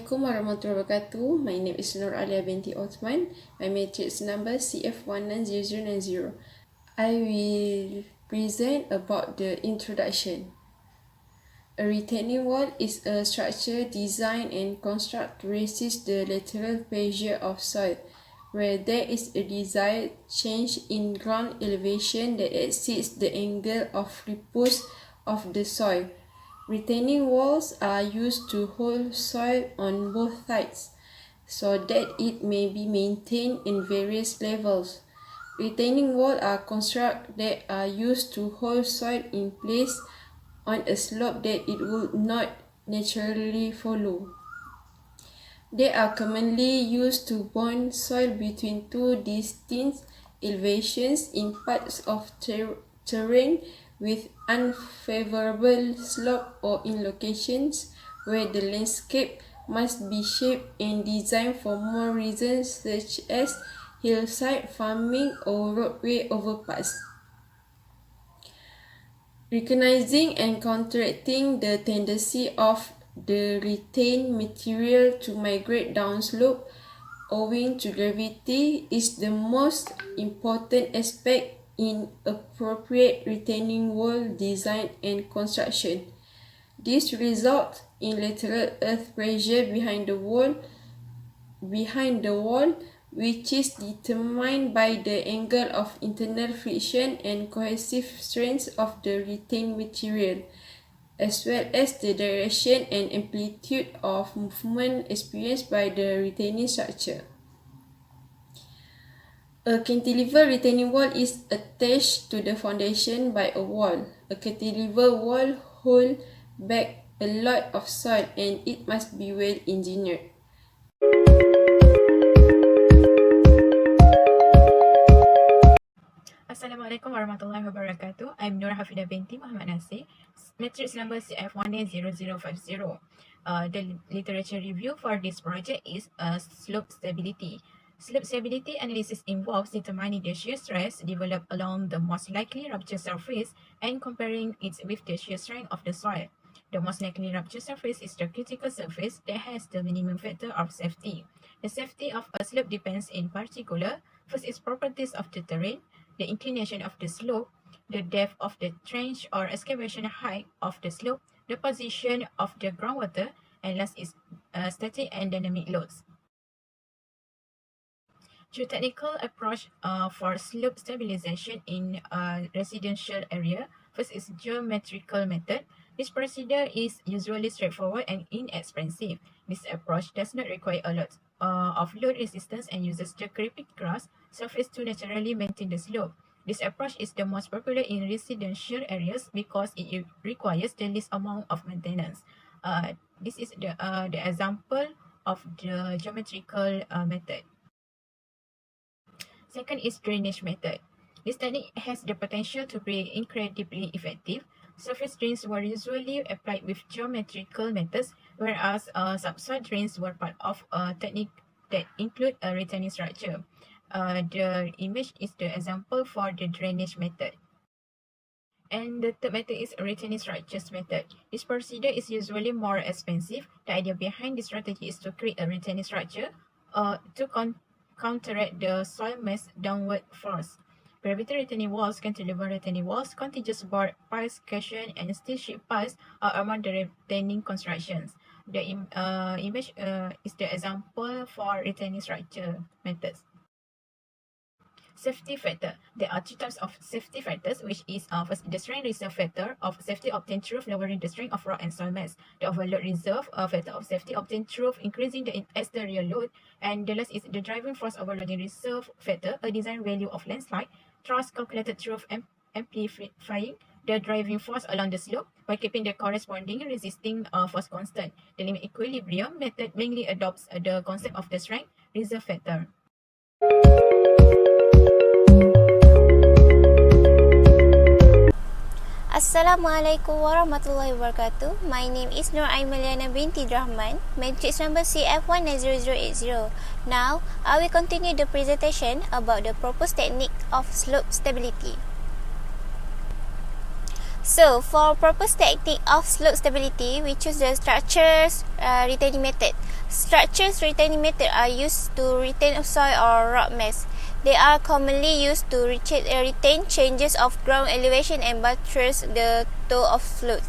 Assalamualaikum warahmatullahi wabarakatuh. My name is Nur Alia binti Othman. My matrix number CF190090. I will present about the introduction. A retaining wall is a structure designed and constructed to resist the lateral pressure of soil, where there is a desired change in ground elevation that exceeds the angle of repose of the soil. Retaining walls are used to hold soil on both sides, so that it may be maintained in various levels. Retaining walls are constructs that are used to hold soil in place on a slope that it would not naturally follow. They are commonly used to bond soil between two distinct elevations in parts of terrain with unfavorable slope or in locations where the landscape must be shaped and designed for more reasons such as hillside farming or roadway overpass. Recognizing and counteracting the tendency of the retained material to migrate downslope owing to gravity is the most important aspect in appropriate retaining wall design and construction. This results in lateral earth pressure behind the wall, which is determined by the angle of internal friction and cohesive strength of the retained material, as well as the direction and amplitude of movement experienced by the retaining structure. A cantilever retaining wall is attached to the foundation by a wall. A cantilever wall holds back a lot of soil and it must be well engineered. Assalamualaikum warahmatullahi wabarakatuh. I'm Nur Hafidah binti Muhammad Nasir. Matrix number CF190050. The literature review for this project is slope stability. Slope stability analysis involves determining the shear stress developed along the most likely rupture surface and comparing it with the shear strength of the soil. The most likely rupture surface is the critical surface that has the minimum factor of safety. The safety of a slope depends in particular, first is properties of the terrain, the inclination of the slope, the depth of the trench or excavation height of the slope, the position of the groundwater, and last is static and dynamic loads. Geotechnical approach for slope stabilization in a residential area. First is geometrical method. This procedure is usually straightforward and inexpensive. This approach does not require a lot of load resistance and uses the creeping grass surface to naturally maintain the slope. This approach is the most popular in residential areas because it requires the least amount of maintenance. This is the example of the geometrical method. Second is drainage method. This technique has the potential to be incredibly effective. Surface drains were usually applied with geometrical methods, whereas subsoil drains were part of a technique that include a retaining structure. The image is the example for the drainage method. And the third method is retaining structures method. This procedure is usually more expensive. The idea behind this strategy is to create a retaining structure to counteract the soil mass downward force. Gravity retaining walls, cantilever retaining walls, contiguous board piles, cushion, and steel sheet piles are among the retaining constructions. The image is the example for retaining structure methods. Safety factor. There are two types of safety factors, which is first the strain reserve factor of safety obtained through lowering the strength of rock and soil mass. The overload reserve factor of safety obtained through increasing the exterior load. And the last is the driving force overloading reserve factor, a design value of landslide thrust calculated through amplifying the driving force along the slope by keeping the corresponding resisting force constant. The limit equilibrium method mainly adopts the concept of the strength reserve factor. Assalamualaikum warahmatullahi wabarakatuh. My name is Nur Aimaliana binti Rahman, matrix number CF190080. Now, I will continue the presentation about the proposed technique of slope stability. So, for purpose technique of slope stability, we choose the structures retaining method. Structures retaining method are used to retain soil or rock mass. They are commonly used to retain changes of ground elevation and buttress the toe of slope.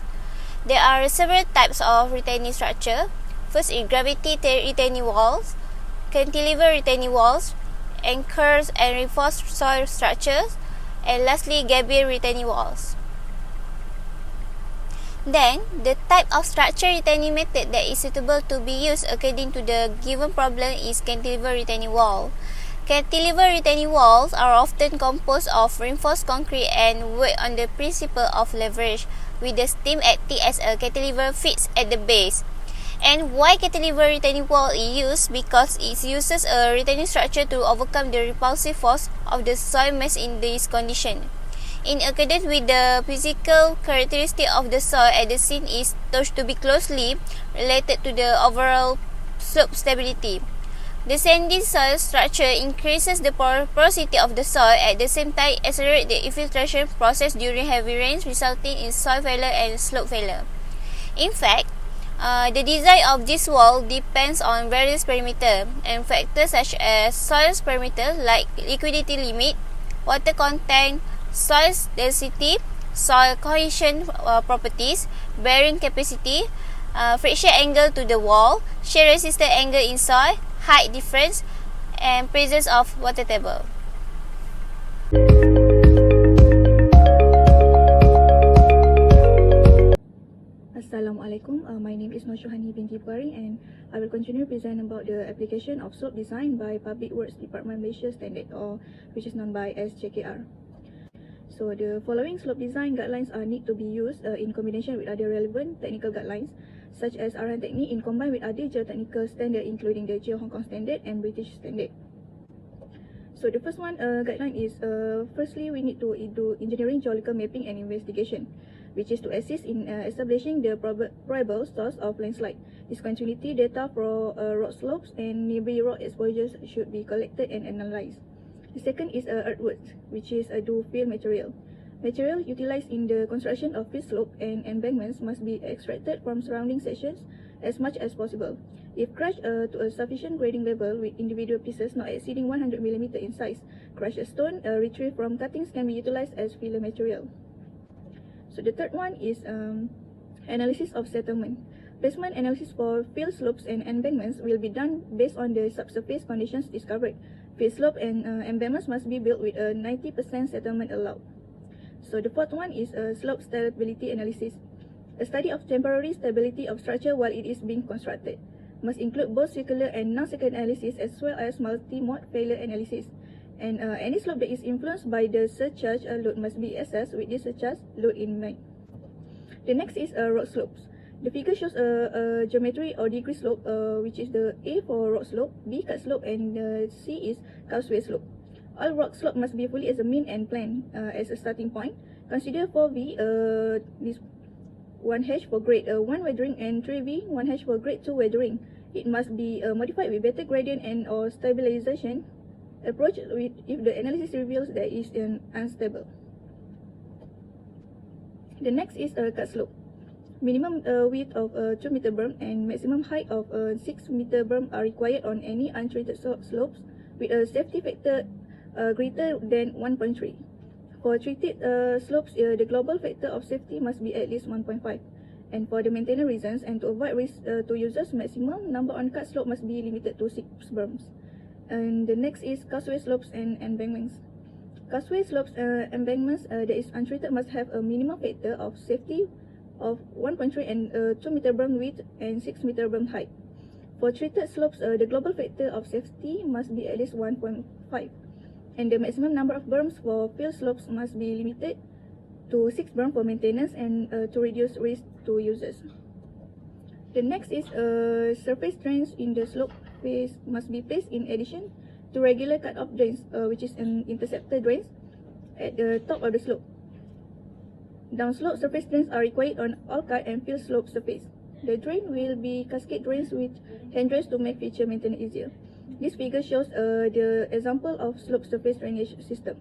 There are several types of retaining structure. First is gravity retaining walls, cantilever retaining walls, anchors and reinforced soil structures, and lastly gabion retaining walls. Then, the type of structure retaining method that is suitable to be used according to the given problem is cantilever retaining wall. Cantilever retaining walls are often composed of reinforced concrete and work on the principle of leverage, with the stem acting as a cantilever fixed at the base. And why cantilever retaining wall is used? Because it uses a retaining structure to overcome the repulsive force of the soil mass in this condition. In accordance with the physical characteristic of the soil at the scene is thought to be closely related to the overall slope stability. The sandy soil structure increases the porosity of the soil, at the same time accelerates the infiltration process during heavy rains, resulting in soil failure and slope failure. In fact, the design of this wall depends on various parameters and factors such as soil parameters like liquidity limit, water content, soil density, soil cohesion properties, bearing capacity, friction angle to the wall, shear resistance angle in soil, height difference, and presence of water table. Assalamualaikum. My name is Noshuhani binti Puari, and I will continue to present about the application of slope design by Public Works Department Malaysia Standard, or which is known by as JKR. So the following slope design guidelines are need to be used in combination with other relevant technical guidelines such as Technic in combined with other geotechnical standard including the Geo Hong Kong standard and British standard. So the first one guideline is firstly we need to do engineering geological mapping and investigation, which is to assist in establishing the probable source of landslide. Discontinuity data for rock slopes and nearby rock exposures should be collected and analyzed. The second is earthworks, which is do fill material. Material utilized in the construction of field slope and embankments must be extracted from surrounding sections as much as possible. If crushed to a sufficient grading level with individual pieces not exceeding 100 mm in size, crushed stone retrieved from cuttings can be utilized as filler material. So the third one is analysis of settlement. Placement analysis for field slopes and embankments will be done based on the subsurface conditions discovered. Field slope and embankments must be built with a 90% settlement allowed. So the fourth one is slope stability analysis. A study of temporary stability of structure while it is being constructed must include both circular and non-circular analysis as well as multi-mode failure analysis. And any slope that is influenced by the surcharge load must be assessed with this surcharge load in mind. The next is rock slopes. The figure shows a geometry or degree slope, which is the A for rock slope, B cut slope, and C is causeway slope. All rock slope must be fully examined and planned as a starting point. Consider 4V, this 1H for grade 1 weathering, and 3V, 1H for grade 2 weathering. It must be modified with better gradient and or stabilization approach if the analysis reveals that it is unstable. The next is a cut slope. Minimum width of 2 meter berm and maximum height of 6 meter berm are required on any untreated slopes with a safety factor greater than 1.3. For treated slopes, the global factor of safety must be at least 1.5. And for the maintenance reasons and to avoid risk to users, maximum number on cut slope must be limited to 6 berms. And the next is causeway slopes and embankments. Causeway slopes embankments that is untreated must have a minimum factor of safety of 1.3 and 2 meter berm width and 6 meter berm height. For treated slopes, the global factor of safety must be at least 1.5. And the maximum number of berms for field slopes must be limited to 6 berms for maintenance and to reduce risk to users. The next is surface drains in the slope face must be placed in addition to regular cut-off drains, which is an interceptor drains at the top of the slope. Downslope surface drains are required on all cut and field slope surface. The drain will be cascade drains with hand drains to make future maintenance easier. This figure shows the example of slope surface drainage system.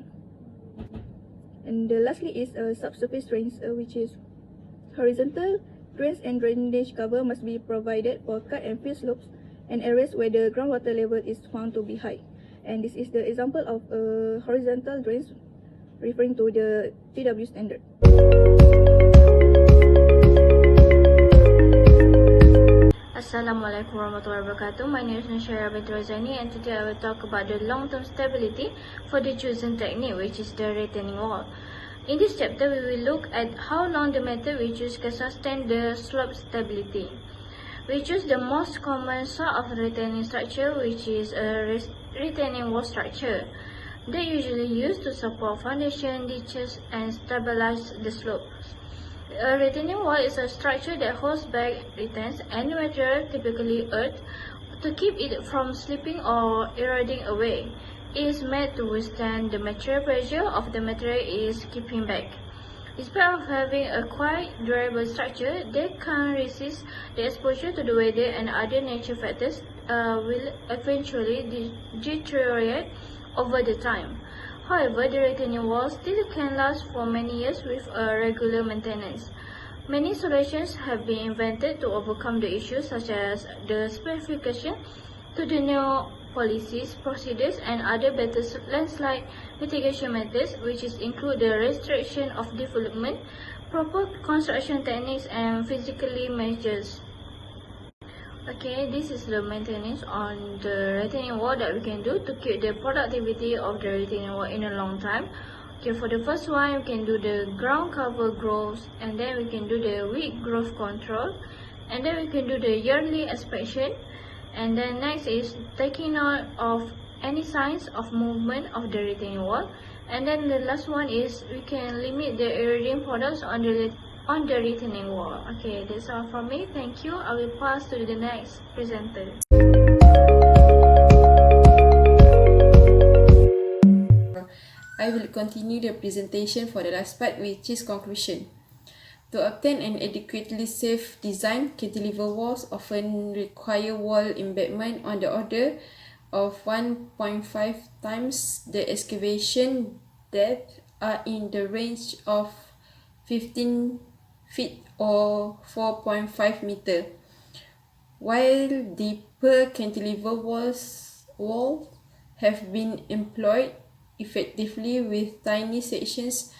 And lastly is subsurface drains, which is horizontal drains and drainage cover must be provided for cut and fill slopes and areas where the groundwater level is found to be high. And this is the example of horizontal drains referring to the TW standard. Assalamualaikum warahmatullahi wabarakatuh. My name is Nushaira binti Razani, and today I will talk about the long-term stability for the chosen technique, which is the retaining wall. In this chapter, we will look at how long the method we choose can sustain the slope stability. We choose the most common sort of retaining structure, which is a retaining wall structure. They usually used to support foundation, ditches, and stabilize the slopes. A retaining wall is a structure that holds back, retains any material, typically earth, to keep it from slipping or eroding away. It is made to withstand the material pressure of the material it is keeping back. Despite of having a quite durable structure, they can resist the exposure to the weather and other nature factors will eventually deteriorate over the time. However, the retaining wall still can last for many years with regular maintenance. Many solutions have been invented to overcome the issues, such as the specification to the new policies, procedures, and other better landslide mitigation methods, which include the restriction of development, proper construction techniques, and physically measures. Okay, this is the maintenance on the retaining wall that we can do to keep the productivity of the retaining wall in a long time. Okay, for the first one, we can do the ground cover growth, and then we can do the weed growth control, and then we can do the yearly inspection, and then next is taking note of any signs of movement of the retaining wall, and then the last one is we can limit the eroding products on the retaining wall. Okay, that's all from me. Thank you. I will pass to the next presenter. I will continue the presentation for the last part, which is conclusion. To obtain an adequately safe design, cantilever walls often require wall embankment on the order of 1.5 times the excavation depth are in the range of 15 feet or 4.5 meter, while deeper cantilever walls have been employed effectively with tiny sections.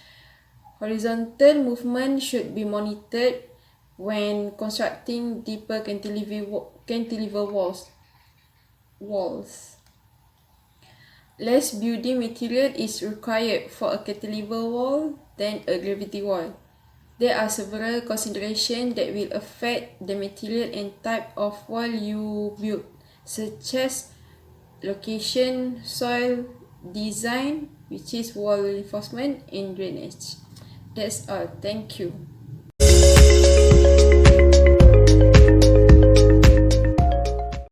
Horizontal movement should be monitored when constructing deeper cantilever walls. Less building material is required for a cantilever wall than a gravity wall. There are several considerations that will affect the material and type of wall you build, such as location, soil, design, which is wall reinforcement, and drainage. That's all. Thank you.